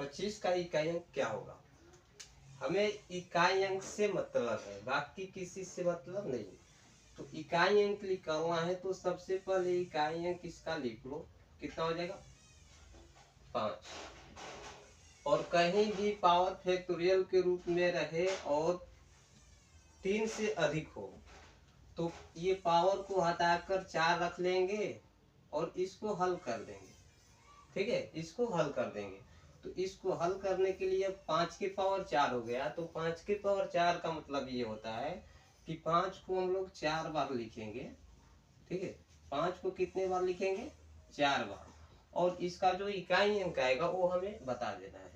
25 का इकाई अंक क्या होगा। हमें इकाई अंक से मतलब है, बाकी किसी से मतलब नहीं। तो इकाई अंक निकालना है तो सबसे पहले इकाई अंक इसका लिख लो, कितना हो जाएगा 5। और कहीं भी पावर फैक्टोरियल के रूप में रहे और 3 से अधिक हो तो ये पावर को हटाकर 4 रख लेंगे और इसको हल कर देंगे। ठीक है, इसको हल कर देंगे। तो इसको हल करने के लिए 5 की पावर 4 हो गया, तो 5 की पावर 4 का मतलब ये होता है कि 5 को हम लोग 4 बार लिखेंगे। ठीक है, 5 को कितने बार लिखेंगे 4 बार। और इसका जो इकाई अंक आएगा वो हमें बता देना है।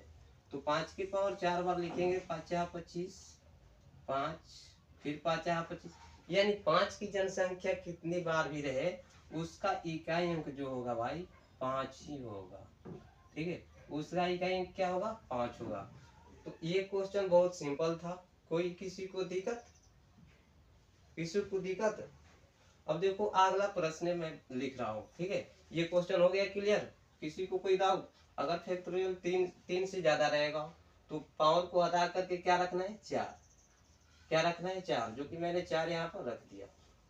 तो 5 की पावर 4 बार लिखेंगे, 5 25, 5 फिर 5 25, यानी 5 की जनसंख्या कितनी बार भी रहे उसका इकाई अंक जो होगा भाई 5 ही होगा। ठीक है, उसका इकाई अंक क्या होगा 5 होगा। तो ये क्वेश्चन बहुत सिंपल था। कोई किसी को दिक्कत, किसी को दिक्कत। अब देखो अगला प्रश्न मैं लिख रहा हूँ। ठीक है, ये क्वेश्चन हो गया क्लियर। किसी को कोई डाउट। अगर फैक्टोरियल 3 से ज्यादा रहेगा तो पावर को हटा करके क्या रखना है 4। क्या रखना है 4, जो कि मैंने 4 यहाँ पर रख दिया।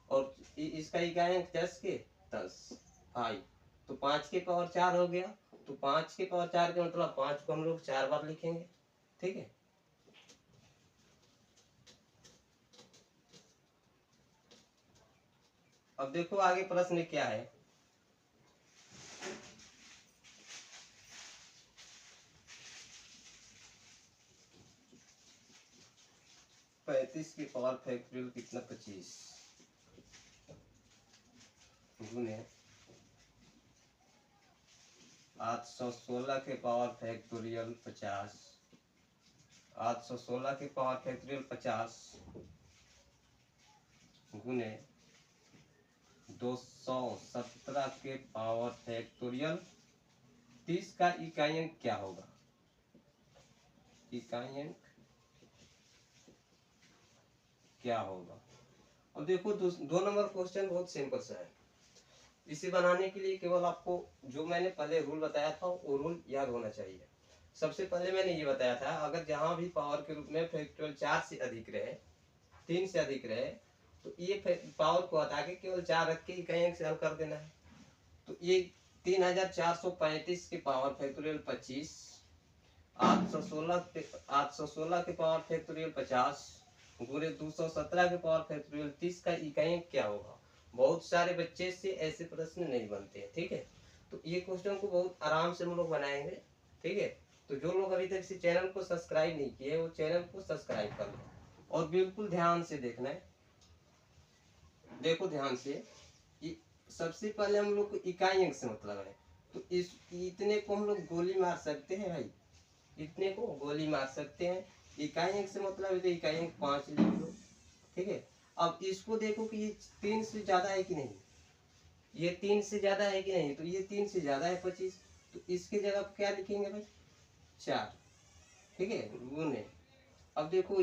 और इसका इकाई अंक 10 के 10 5। तो 5 के पावर 4 हो गया। तो 5 के पावर 4 का मतलब 5 को हम लोग 4 बार लिखेंगे। ठीक है, अब देखो आगे प्रश्न क्या है। 35 की पावर फैक्टोरियल कितना 25 गुने 816 के पावर फैक्टोरियल 50, 816 के पावर फैक्टोरियल 50 गुने 217 के पावर फैक्टोरियल 30 का इकाई अंक क्या होगा। इकाई अंक क्या होगा। अब देखो दो नंबर क्वेश्चन बहुत सिंपल सा है। इसे बनाने के लिए केवल आपको जो मैंने पहले रूल बताया था वो रूल याद होना चाहिए। सबसे पहले मैंने ये बताया था अगर जहां भी पावर के रूप में फैक्टोरियल 4 से अधिक रहे, 3 से अधिक रहे, तो ये पावर को हटा के केवल 4 रख के इकाई अंक से हल कर देना है। तो ये 3435 के पावर फैक्टोरियल 25, 816 के पावर फैक्टोरियल 50 गुणे 217 के पावर फैक्टोरियल 30 का इकाई अंक क्या होगा। बहुत सारे बच्चे से ऐसे प्रश्न नहीं बनते हैं। ठीक है, तो ये क्वेश्चन को बहुत आराम से हम लोग बनाएंगे। ठीक है, तो जो लोग अभी तक इस चैनल को सब्सक्राइब नहीं किए वो चैनल को सब्सक्राइब कर लें और बिल्कुल ध्यान से देखना है। देखो ध्यान से, सबसे पहले हम लोग को इकाई अंक से मतलब है। तो इस इतने को हम लोग गोली मार सकते हैं भाई, इतने को गोली मार सकते हैं। इकाई अंक से मतलब है तो इकाई अंक 5 लिख लो। ठीक है, अब इसको देखो कि ये 3 से ज्यादा है कि नहीं, ये 3 से ज्यादा है कि नहीं। तो ये 3 से ज्यादा है 25, तो इसकी जगह क्या लिखेंगे भाई 4। ठीक है, गुने। अब देखो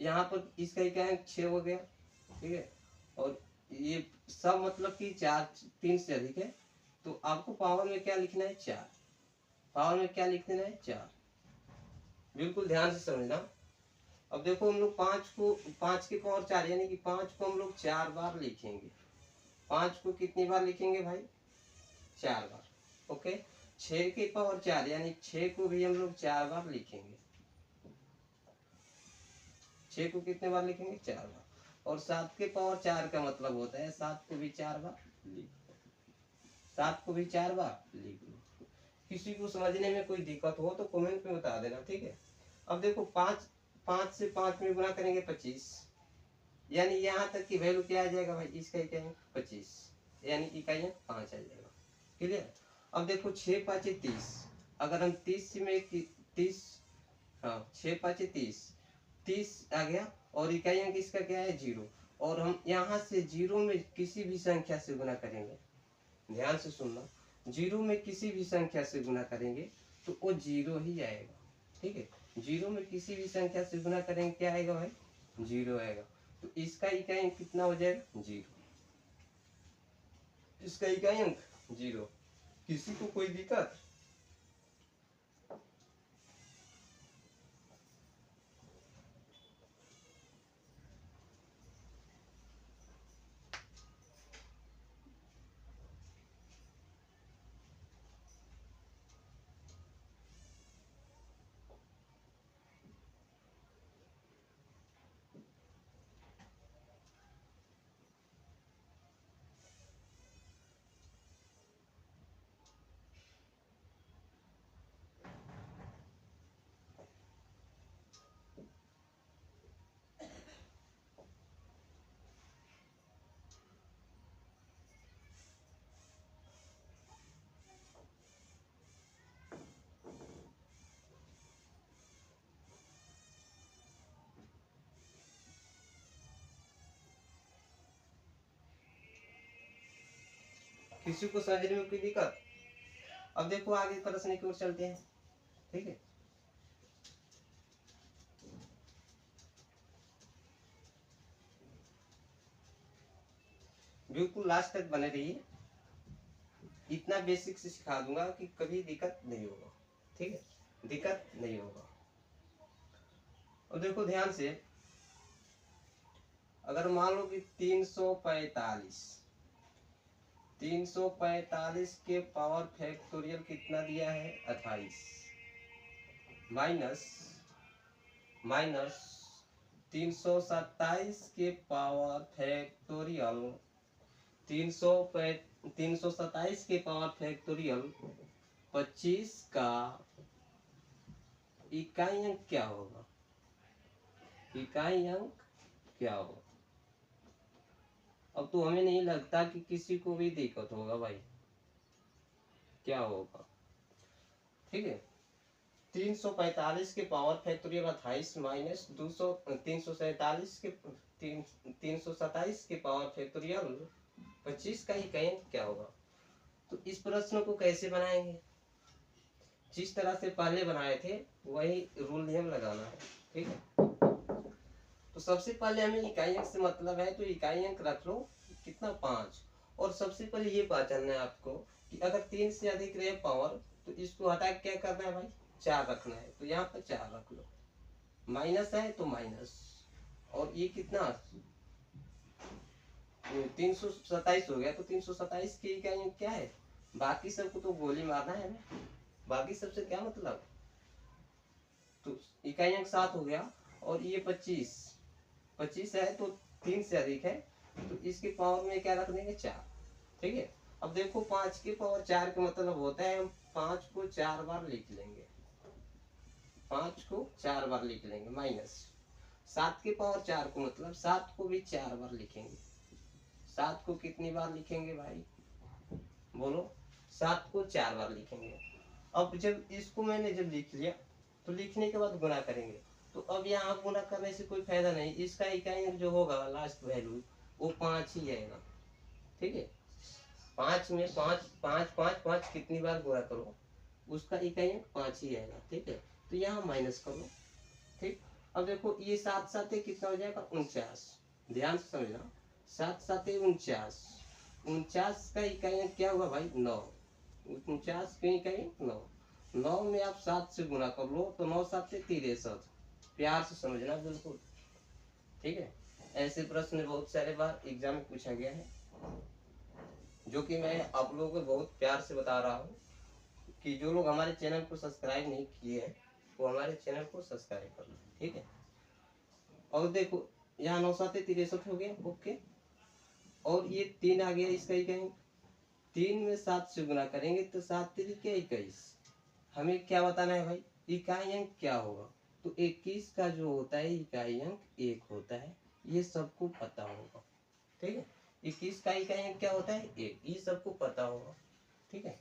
यहाँ पर इसका इकाई अंक 6 हो गया। ठीक है, और ये सब मतलब कि 4 3 से अधिक है। तो आपको पावर में क्या लिखना है 4। पावर में क्या लिख देना है 4। बिल्कुल ध्यान से समझना। अब देखो हम लोग 5 की पावर 4 यानी कि 5 को हम लोग 4 बार लिखेंगे। 5 को कितनी बार लिखेंगे भाई 4 बार। ओके, 6 की पावर 4 यानी 6 को भी हम लोग 4 बार लिखेंगे। 6 को कितने बार लिखेंगे 4 बार। और 7 के पावर 4 का मतलब होता है 7 को भी 4 बार लिख, 7 को भी 4 बार लिख लो। किसी को समझने में कोई दिक्कत हो तो कमेंट में बता देना। ठीक है, अब देखो 5 से 5 में गुना करेंगे 25, यानी यहाँ तक की वैल्यू क्या आ जाएगा भाई इसका इकाई अंक 25, यानी इकाई अंक 5 आ जाएगा। क्लियर। अब देखो 6 5 30, अगर हम 30 में 30, हाँ 6 5 30, 30 आ गया और इकाई अंक इसका क्या है 0। और हम यहाँ से 0 में किसी भी संख्या से गुना करेंगे, ध्यान से सुनना, 0 में किसी भी संख्या से गुना करेंगे तो वो 0 ही आएगा। ठीक है, 0 में किसी भी संख्या से गुना करेंगे क्या आएगा भाई 0 आएगा। तो इसका इकाई अंक कितना हो जाएगा 0, इसका इकाई अंक 0। किसी को कोई दिक्कत। किसी को समझने में कोई दिक्कत? अब देखो आगे प्रश्न की ओर चलते हैं। ठीक है, बिल्कुल लास्ट तक बने रहिए। इतना बेसिक से सिखा दूंगा कि कभी दिक्कत नहीं होगा। ठीक है, दिक्कत नहीं होगा। और देखो ध्यान से, अगर मान लो कि 345 के पावर फैक्टोरियल कितना दिया है 28, माइनस 327 के पावर फैक्टोरियल 327 के पावर फैक्टोरियल 25 का इकाई अंक क्या होगा? इकाई अंक क्या होगा? अब तो हमें नहीं लगता कि किसी को भी दिक्कत होगा भाई, क्या होगा? ठीक है, 345 के पावर फैक्टोरियल 28 माइनस 327 के 327 के पावर फैक्टोरियल 25 का इकाई अंक क्या होगा? तो इस प्रश्न को कैसे बनाएंगे? जिस तरह से पहले बनाए थे वही रूल नियम लगाना है। ठीक है, तो सबसे पहले हमें इकाई अंक से मतलब है, तो इकाई अंक रख लो कितना 5। और सबसे पहले ये पहचानना है आपको कि अगर 3 से अधिक रहे पावर तो इसको हटा के क्या करना है भाई, 4 रखना है। तो यहाँ पर 4 रख लो, माइनस है तो माइनस, और ये कितना 327 हो गया। तो 327 की इकाई अंक क्या है? बाकी सबको तो गोली मारना है हमें, बाकी सबसे क्या मतलब। तो इकाई अंक 7 हो गया, और ये 25 है तो 3 से अधिक है, तो इसके पावर में क्या रख देंगे 4। ठीक है, अब देखो 5 के पावर 4 का मतलब होता है हम 5 को 4 बार लिख लेंगे, 5 को 4 बार लिख लेंगे, माइनस 7 के पावर 4 को मतलब 7 को भी 4 बार लिखेंगे। 7 को कितनी बार लिखेंगे भाई, बोलो? 7 को 4 बार लिखेंगे। अब जब इसको मैंने जब लिख लिया तो लिखने के बाद गुणा करेंगे। तो अब यहाँ गुणा करने से कोई फायदा नहीं, इसका इकाई अंक जो होगा लास्ट वैल्यू वो 5 ही आएगा। ठीक है, 5 में 5 5 5 5 कितनी बार गुणा करो उसका इकाई अंक 5 ही आएगा। ठीक है, तो यहाँ माइनस कर लो। ठीक, अब देखो ये 7 7 कितना हो जाएगा 49। ध्यान से समझना, 7 7 49, 49 का इकाई अंक क्या हुआ भाई 9। 49 की इकाई 9, 9 में आप 7 से गुणा कर लो तो 9 7 63। प्यार से समझना बिल्कुल। ठीक है, ऐसे प्रश्न बहुत सारे बार एग्जाम में पूछा गया है, जो कि मैं आप लोगों को बहुत प्यार से बता रहा हूँ कि जो लोग हमारे चैनल को सब्सक्राइब नहीं किए हैं वो हमारे चैनल को सब्सक्राइब कर लो। ठीक है, और देखो यहाँ 9 7 63 हो गया, ओके। और ये 3 आ गया, इसका इकाई 3 में 7 से गुणा करेंगे तो 7 3 क्या 21। हमें क्या बताना है भाई, इकाई अंक क्या होगा। तो 21 का जो होता है इकाई अंक 1 होता है, ये सबको पता होगा। ठीक है, 21 का इकाई अंक क्या होता है 1, ये सबको पता होगा। ठीक है,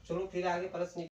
चलो फिर आगे प्रश्न